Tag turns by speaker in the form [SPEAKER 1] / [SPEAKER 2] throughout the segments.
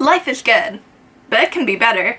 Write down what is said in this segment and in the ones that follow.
[SPEAKER 1] Life is good, but it can be better.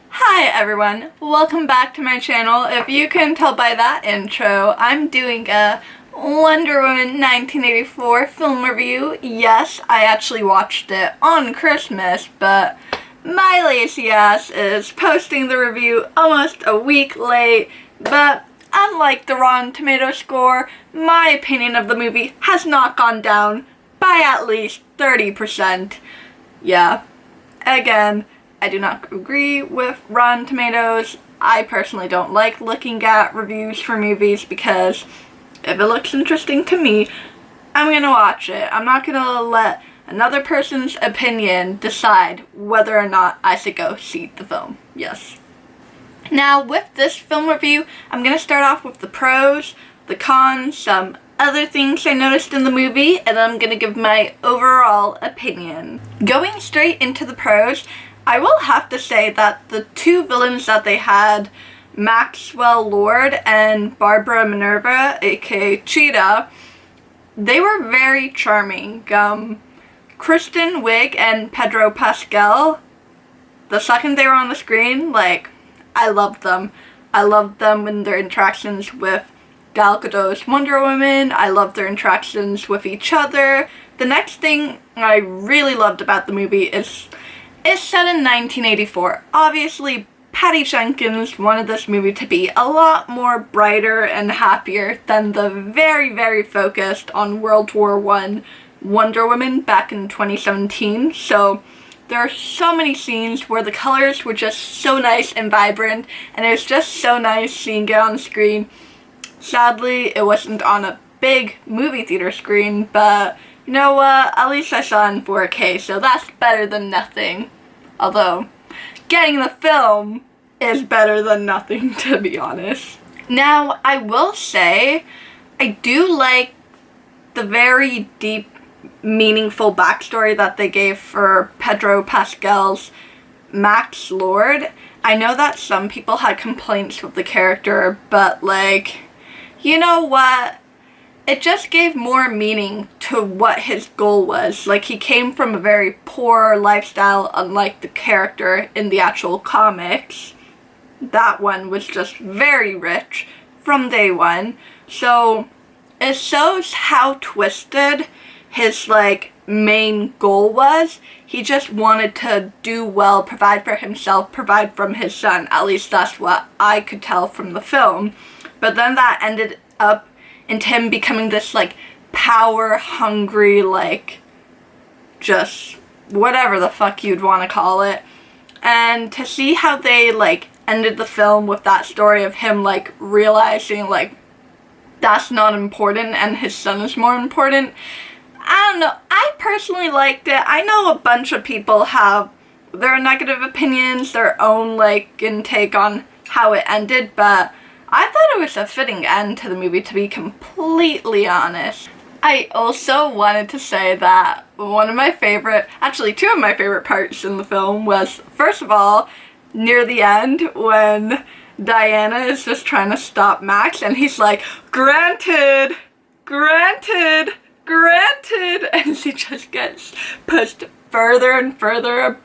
[SPEAKER 1] Hi everyone, welcome back to my channel. If you can tell by that intro, I'm doing a Wonder Woman 1984 film review. Yes, I actually watched it on Christmas, but my lazy ass is posting the review almost a week late. But unlike the Rotten Tomatoes score, my opinion of the movie has not gone down by at least 30%. Yeah, again, I do not agree with Rotten Tomatoes. I personally don't like looking at reviews for movies because if it looks interesting to me, I'm gonna watch it. I'm not gonna let another person's opinion decide whether or not I should go see the film. Yes. Now, with this film review, I'm gonna start off with the pros, the cons, some other things I noticed in the movie, and I'm gonna give my overall opinion. Going straight into the pros, I will have to say that the two villains that they had, Maxwell Lord and Barbara Minerva, aka Cheetah, they were very charming. Kristen Wiig and Pedro Pascal, the second they were on the screen, I loved them. I loved them in their interactions with Gal Gadot's Wonder Woman. I loved their interactions with each other. The next thing I really loved about the movie is it's set in 1984. Obviously, Patty Jenkins wanted this movie to be a lot more brighter and happier than the very, very focused on World War I Wonder Woman back in 2017. So there are so many scenes where the colors were just so nice and vibrant, and it was just so nice seeing it on screen. Sadly, it wasn't on a big movie theater screen, but you know what? At least I saw it in 4K, so that's better than nothing. Although, getting the film is better than nothing, to be honest. Now, I will say, I do like the very deep, meaningful backstory that they gave for Pedro Pascal's Max Lord. I know that some people had complaints with the character, but you know what? It just gave more meaning to what his goal was. He came from a very poor lifestyle, unlike the character in the actual comics. That one was just very rich from day one. So it shows how twisted his main goal was. He just wanted to do well, provide for himself, provide from his son. At least that's what I could tell from the film. But then that ended up into him becoming this power hungry, just whatever the fuck you'd want to call it. And to see how they ended the film with that story of him realizing that's not important and his son is more important. I don't know, I personally liked it. I know a bunch of people have their negative opinions, their own intake on how it ended, but I thought it was a fitting end to the movie, to be completely honest. I also wanted to say that one of my favorite, actually two of my favorite parts in the film was, first of all, near the end when Diana is just trying to stop Max and he's like, "Granted, granted, granted," and she just gets pushed further and further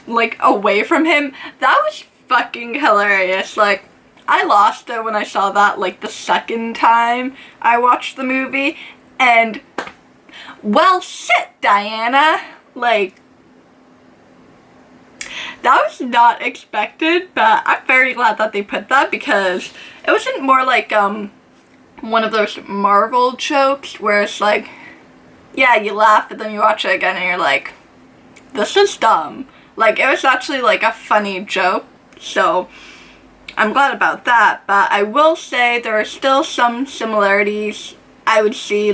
[SPEAKER 1] away from him. That was fucking hilarious. I lost it when I saw that the second time I watched the movie, and well shit, Diana, that was not expected, but I'm very glad that they put that because it wasn't more one of those Marvel jokes where it's yeah, you laugh but then you watch it again and you're like, this is dumb. It was actually a funny joke, so I'm glad about that. But I will say there are still some similarities I would see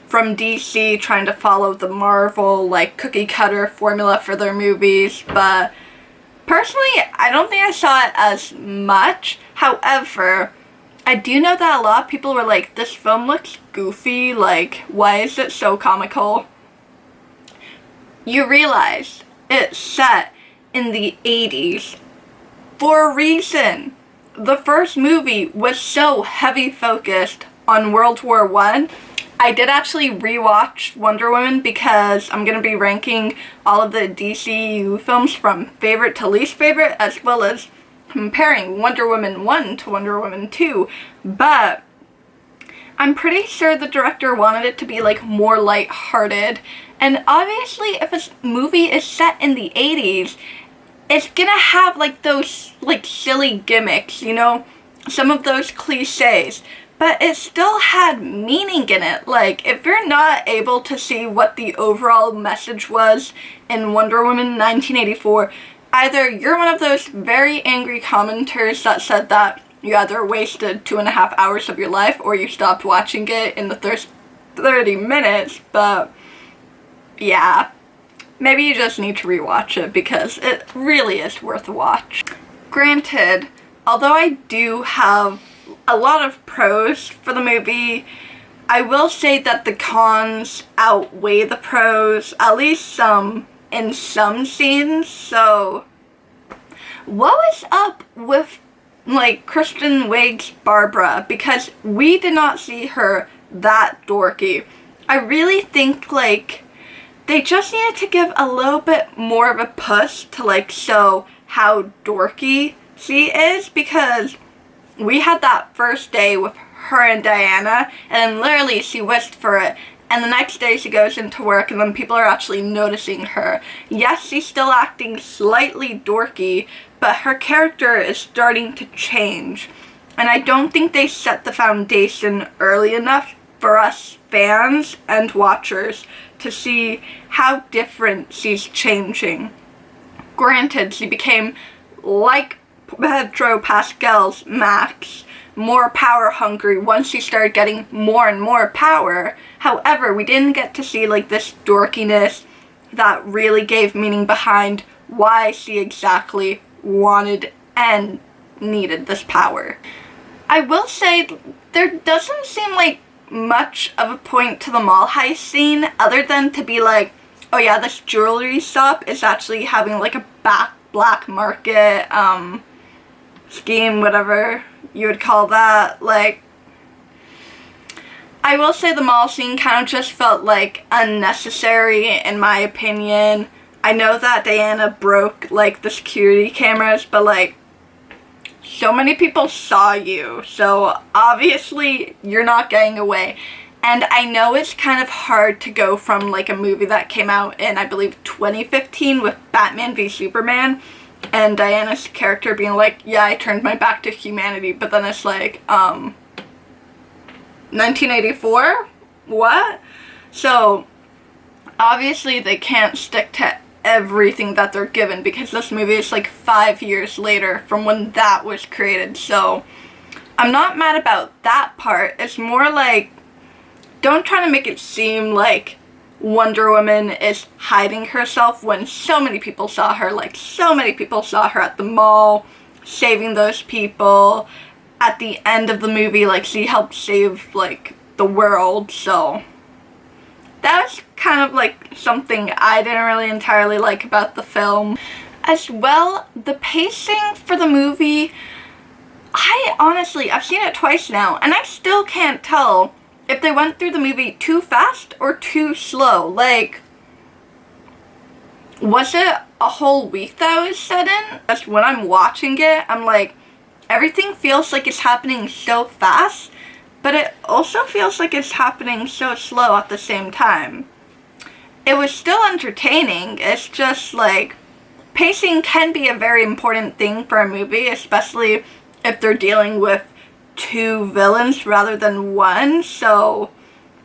[SPEAKER 1] from DC trying to follow the Marvel cookie cutter formula for their movies, but personally I don't think I saw it as much. However, I do know that a lot of people were like, this film looks goofy, why is it so comical? You realize it's set in the 80s for a reason. The first movie was so heavy focused on World War I I did actually rewatch Wonder Woman because I'm going to be ranking all of the DCU films from favorite to least favorite, as well as comparing Wonder Woman 1 to Wonder Woman 2, but I'm pretty sure the director wanted it to be like more lighthearted, and obviously if a movie is set in the 80s, it's gonna have like those like silly gimmicks, you know, some of those cliches, but it still had meaning in it. Like, if you're not able to see what the overall message was in Wonder Woman 1984, either you're one of those very angry commenters that said that you either wasted 2.5 hours of your life or you stopped watching it in the first 30 minutes, but yeah, maybe you just need to rewatch it because it really is worth a watch. Granted, although I do have a lot of pros for the movie, I will say that the cons outweigh the pros, at least in some scenes. So, what was up with like Kristen Wiig's Barbara? Because we did not see her that dorky. I really think like they just needed to give a little bit more of a push to like show how dorky she is, because we had that first day with her and Diana, and literally she wished for it, and the next day she goes into work and then people are actually noticing her. Yes, she's still acting slightly dorky, but her character is starting to change, and I don't think they set the foundation early enough for us fans and watchers to see how different she's changing. Granted, she became like Pedro Pascal's Max, more power hungry once she started getting more and more power. However, we didn't get to see like this dorkiness that really gave meaning behind why she exactly wanted and needed this power. I will say there doesn't seem like much of a point to the mall heist scene other than to be like, oh yeah, this jewelry shop is actually having like a black market scheme, whatever you would call that. Like, I will say the mall scene kind of just felt like unnecessary in my opinion. I know that Diana broke like the security cameras, but like so many people saw you, so obviously you're not getting away. And I know it's kind of hard to go from like a movie that came out in, I believe, 2015 with Batman v Superman, and Diana's character being like, yeah, I turned my back to humanity, but then it's like, 1984? What? So, obviously they can't stick to everything that they're given because this movie is like 5 years later from when that was created, so I'm not mad about that part. It's more like, don't try to make it seem like Wonder Woman is hiding herself when so many people saw her. Like, so many people saw her at the mall, saving those people. At the end of the movie, like, she helped save, like, the world, so that was kind of, like, something I didn't really entirely like about the film. As well, the pacing for the movie, I've seen it twice now, and I still can't tell if they went through the movie too fast or too slow. Like, was it a whole week that was set in? Just when I'm watching it, I'm like, everything feels like it's happening so fast, but it also feels like it's happening so slow at the same time. It was still entertaining. It's just like, pacing can be a very important thing for a movie, especially if they're dealing with 2 villains rather than 1, so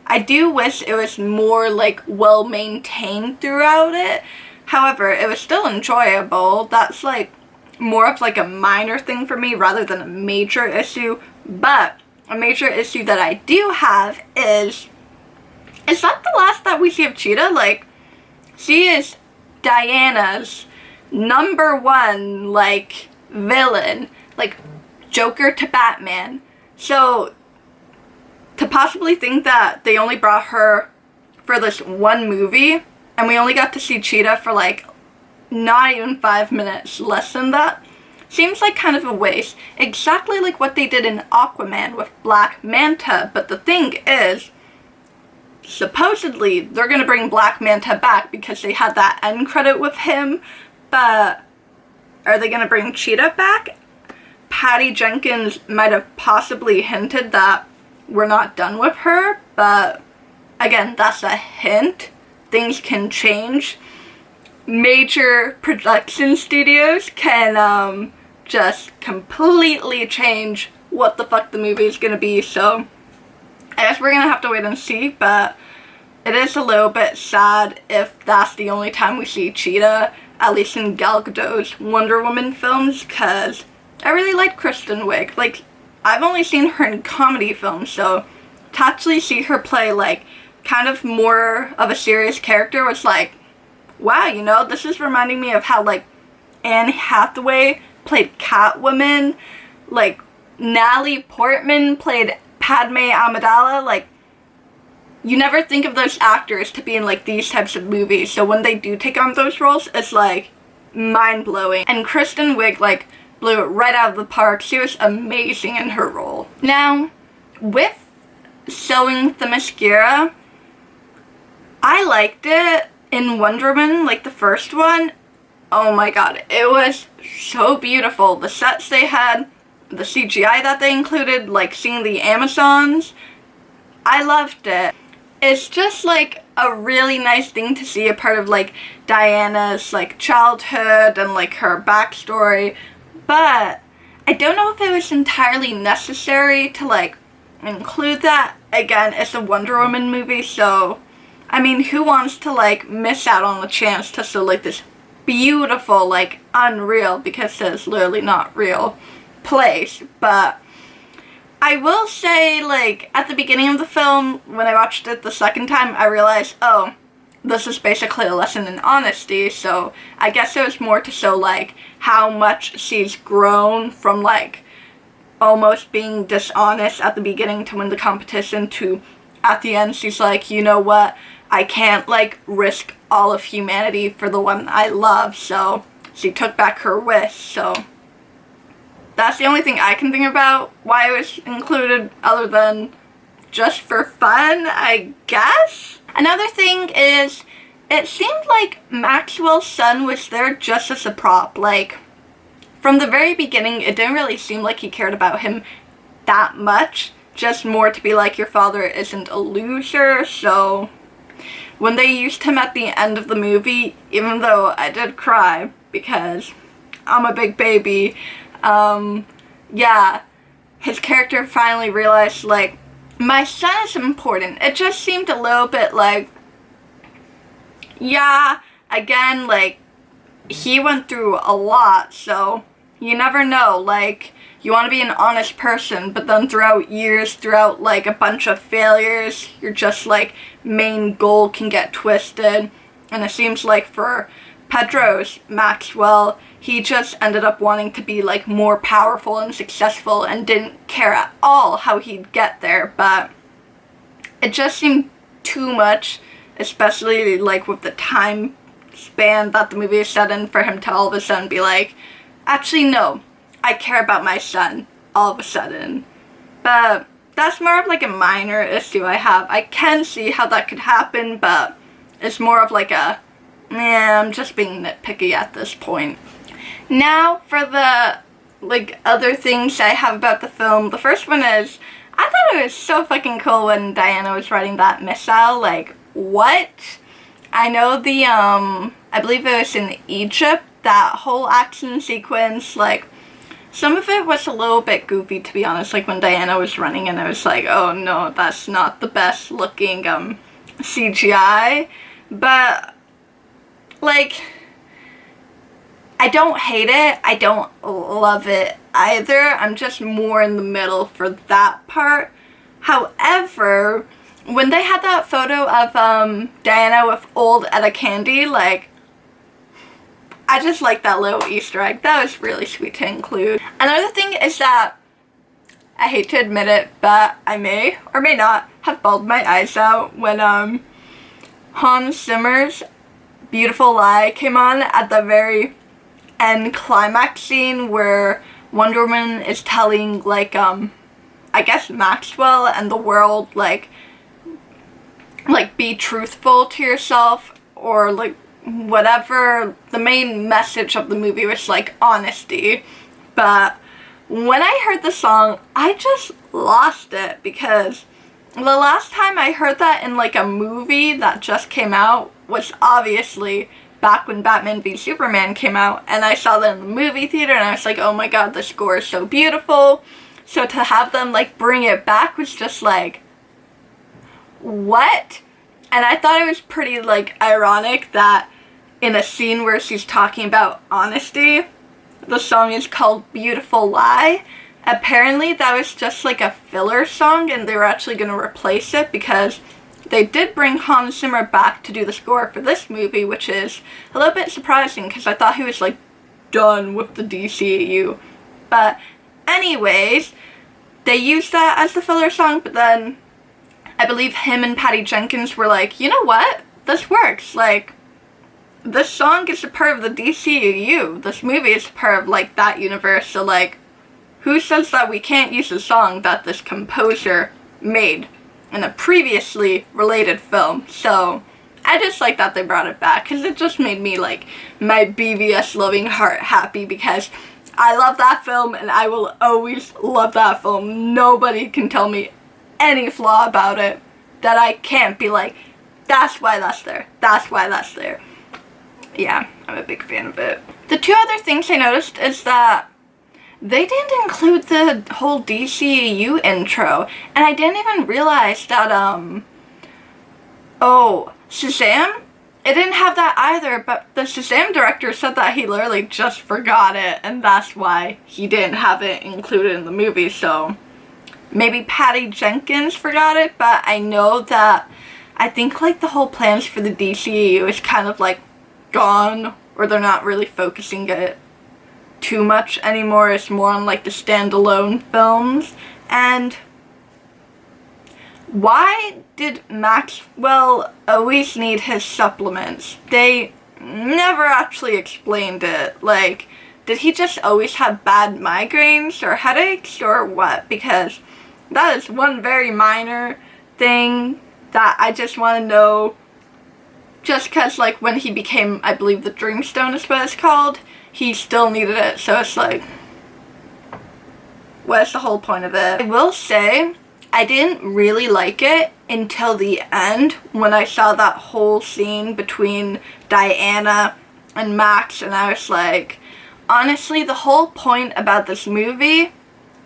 [SPEAKER 1] I do wish it was more like well maintained throughout it. However, it was still enjoyable. That's like more of like a minor thing for me rather than a major issue. But a major issue that I do have is that the last that we see of Cheetah? Like, she is Diana's #1 like villain, like Joker to Batman. So to possibly think that they only brought her for this one movie and we only got to see Cheetah for like not even 5 minutes, less than that, seems like kind of a waste. Exactly like what they did in Aquaman with Black Manta. But the thing is, supposedly they're gonna bring Black Manta back because they had that end credit with him, but are they gonna bring Cheetah back? Patty Jenkins might have possibly hinted that we're not done with her, but again, that's a hint. Things can change. Major production studios can just completely change what the fuck the movie is gonna be, so I guess we're gonna have to wait and see, but it is a little bit sad if that's the only time we see Cheetah, at least in Gal Gadot's Wonder Woman films, because I really like Kristen Wiig. Like, I've only seen her in comedy films, so to actually see her play, like, kind of more of a serious character was like, wow, you know, this is reminding me of how, like, Anne Hathaway played Catwoman, like, Natalie Portman played Padme Amidala. Like, you never think of those actors to be in, like, these types of movies, so when they do take on those roles, it's, like, mind-blowing. And Kristen Wiig, like, blew it right out of the park. She was amazing in her role. Now, with sewing the mascara, I liked it in Wonder Woman, like the first one. Oh my god, it was so beautiful. The sets they had, the CGI that they included, like seeing the Amazons, I loved it. It's just like a really nice thing to see a part of like Diana's like childhood and like her backstory, but I don't know if it was entirely necessary to like include that. Again, it's a Wonder Woman movie, so I mean, who wants to like miss out on the chance to sew like this beautiful, like unreal, because it's literally not real, place. But I will say, like, at the beginning of the film, when I watched it the second time, I realized, oh, this is basically a lesson in honesty, so I guess it was more to show, like, how much she's grown from, like, almost being dishonest at the beginning to win the competition to, at the end, she's like, you know what, I can't, like, risk all of humanity for the one I love, so she took back her wish, so that's the only thing I can think about why it was included, other than just for fun, I guess. Another thing is, it seemed like Maxwell's son was there just as a prop. Like, from the very beginning, it didn't really seem like he cared about him that much, just more to be like, your father isn't a loser. So when they used him at the end of the movie, even though I did cry because I'm a big baby, yeah, his character finally realized, like, my son is important. It just seemed a little bit like, yeah, again, like, he went through a lot, so you never know, like, you want to be an honest person, but then throughout years, throughout, like, a bunch of failures, your just, like, main goal can get twisted, and it seems like for Pedro's Maxwell, he just ended up wanting to be, like, more powerful and successful and didn't care at all how he'd get there, but it just seemed too much, especially, like, with the time span that the movie is set in, for him to all of a sudden be like, actually, no, I care about my son, all of a sudden. But that's more of, like, a minor issue I have. I can see how that could happen, but it's more of, like, a, yeah, I'm just being nitpicky at this point. Now, for the, like, other things I have about the film, the first one is, I thought it was so fucking cool when Diana was riding that missile. Like, what? I know the, I believe it was in Egypt, that whole action sequence, like, some of it was a little bit goofy, to be honest, like, when Diana was running, and I was like, oh no, that's not the best looking, CGI, but, like, I don't hate it, I don't love it either, I'm just more in the middle for that part. However, when they had that photo of Diana with old Etta Candy, like, I just like that little Easter egg. That was really sweet to include. Another thing is that, I hate to admit it, but I may or may not have bawled my eyes out when Hans Zimmer's Beautiful Lie came on at the very end climax scene where Wonder Woman is telling, like, I guess Maxwell and the world, like, like, be truthful to yourself, or, like, whatever. The main message of the movie was, like, honesty. But when I heard the song, I just lost it, because the last time I heard that in, like, a movie that just came out was obviously back when Batman v Superman came out, and I saw that in the movie theater, and I was like, oh my god, the score is so beautiful. So to have them, like, bring it back was just like, what? And I thought it was pretty, like, ironic that in a scene where she's talking about honesty, the song is called Beautiful Lie. Apparently that was just, like, a filler song, and they were actually going to replace it, because they did bring Hans Zimmer back to do the score for this movie, which is a little bit surprising, because I thought he was, like, done with the DCEU. But anyways, they used that as the filler song, but then I believe him and Patty Jenkins were like, you know what? This works. Like, this song is a part of the DCEU. This movie is a part of, like, that universe. So, like, who says that we can't use a song that this composer made in a previously related film? So I just like that they brought it back, because it just made me, like, my BVS loving heart happy, because I love that film, and I will always love that film. Nobody can tell me any flaw about it that I can't be like, that's why that's there. That's why that's there. Yeah, I'm a big fan of it. The two other things I noticed is that they didn't include the whole DCEU intro, and I didn't even realize that, Shazam? It didn't have that either, but the Shazam director said that he literally just forgot it, and that's why he didn't have it included in the movie. So maybe Patty Jenkins forgot it, but I know that I think, like, the whole plans for the DCEU is kind of, like, gone, or they're not really focusing it too much anymore. It's more on, like, the standalone films. And why did Maxwell always need his supplements? They never actually explained it. Like, did he just always have bad migraines or headaches or what? Because that is one very minor thing that I just want to know. Just because, like, when he became, I believe the Dreamstone is what it's called, he still needed it. So it's like, what's the whole point of it? I will say, I didn't really like it until the end, when I saw that whole scene between Diana and Max, and I was like, honestly, the whole point about this movie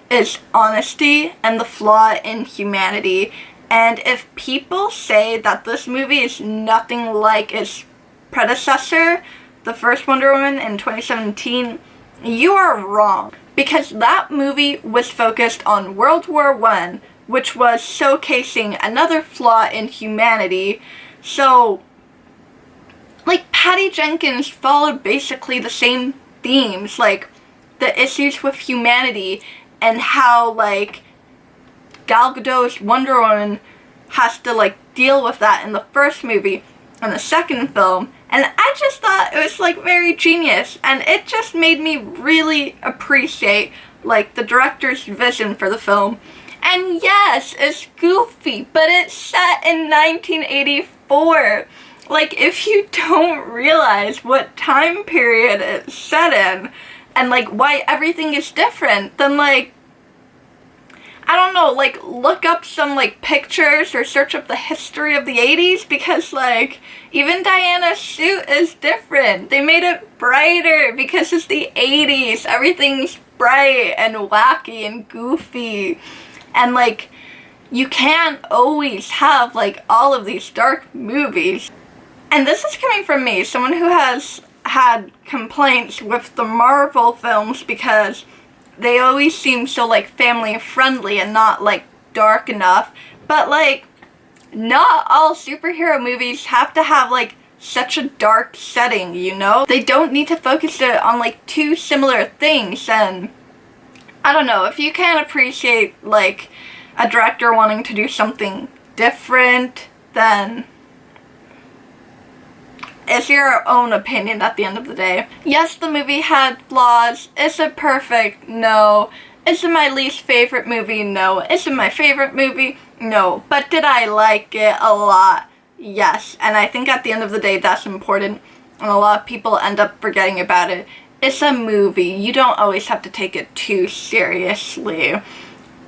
[SPEAKER 1] is honesty and the flaw in humanity. And if people say that this movie is nothing like its predecessor, the first Wonder Woman in 2017, you are wrong. Because that movie was focused on World War I, which was showcasing another flaw in humanity. So, like, Patty Jenkins followed basically the same themes, like the issues with humanity and how, like, Gal Gadot's Wonder Woman has to, like, deal with that in the first movie and the second film. And I just thought it was, like, very genius, and it just made me really appreciate, like, the director's vision for the film. And yes, it's goofy, but it's set in 1984. Like, if you don't realize what time period it's set in, and, like, why everything is different, then, like, I don't know, like, look up some, like, pictures or search up the history of the 80s, because, like, even Diana's suit is different. They made it brighter because it's the 80s. Everything's bright and wacky and goofy. And, like, you can't always have, like, all of these dark movies. And this is coming from me, someone who has had complaints with the Marvel films because they always seem so, like, family friendly and not, like, dark enough. But, like, not all superhero movies have to have, like, such a dark setting, you know? They don't need to focus it on, like, two similar things. And I don't know, if you can't appreciate, like, a director wanting to do something different, then it's your own opinion at the end of the day. Yes, the movie had flaws. Is it perfect? No. Is it my least favorite movie? No. Is it my favorite movie? No. But did I like it a lot? Yes, and I think at the end of the day that's important, and a lot of people end up forgetting about it. It's a movie. You don't always have to take it too seriously.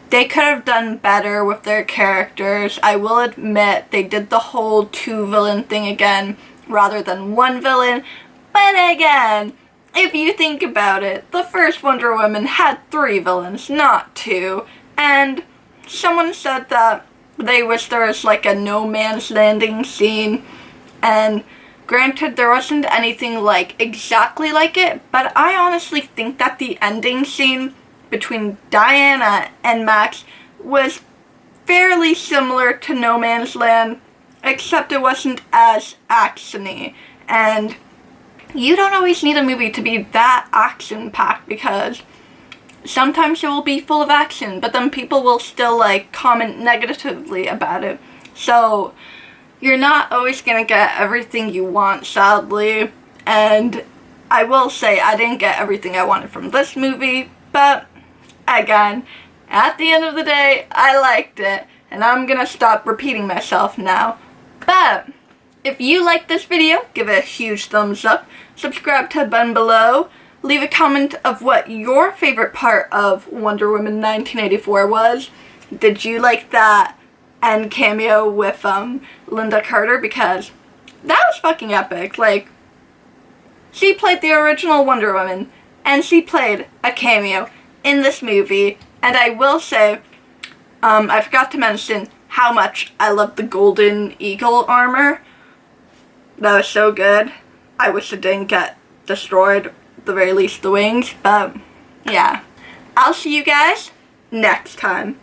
[SPEAKER 1] They could have done better with their characters. I will admit they did the whole 2-villain thing again rather than 1 villain. But again, if you think about it, the first Wonder Woman had 3 villains, not 2. And someone said that they wish there was like a no man's landing scene. And granted, there wasn't anything like exactly like it, but I honestly think that the ending scene between Diana and Max was fairly similar to No Man's Land, except it wasn't as action-y. And you don't always need a movie to be that action-packed, because sometimes it will be full of action, but then people will still like comment negatively about it. So you're not always gonna get everything you want, sadly. And I will say I didn't get everything I wanted from this movie, but again, at the end of the day, I liked it, and I'm gonna stop repeating myself now. But if you liked this video, give it a huge thumbs up, subscribe to the button below, leave a comment of what your favorite part of Wonder Woman 1984 was. Did you like that end cameo with Linda Carter? Because that was fucking epic. Like, she played the original Wonder Woman, and she played a cameo in this movie. And I will say, I forgot to mention how much I love the Golden Eagle armor. That was so good. I wish it didn't get destroyed, at the very least the wings, but yeah. I'll see you guys next time.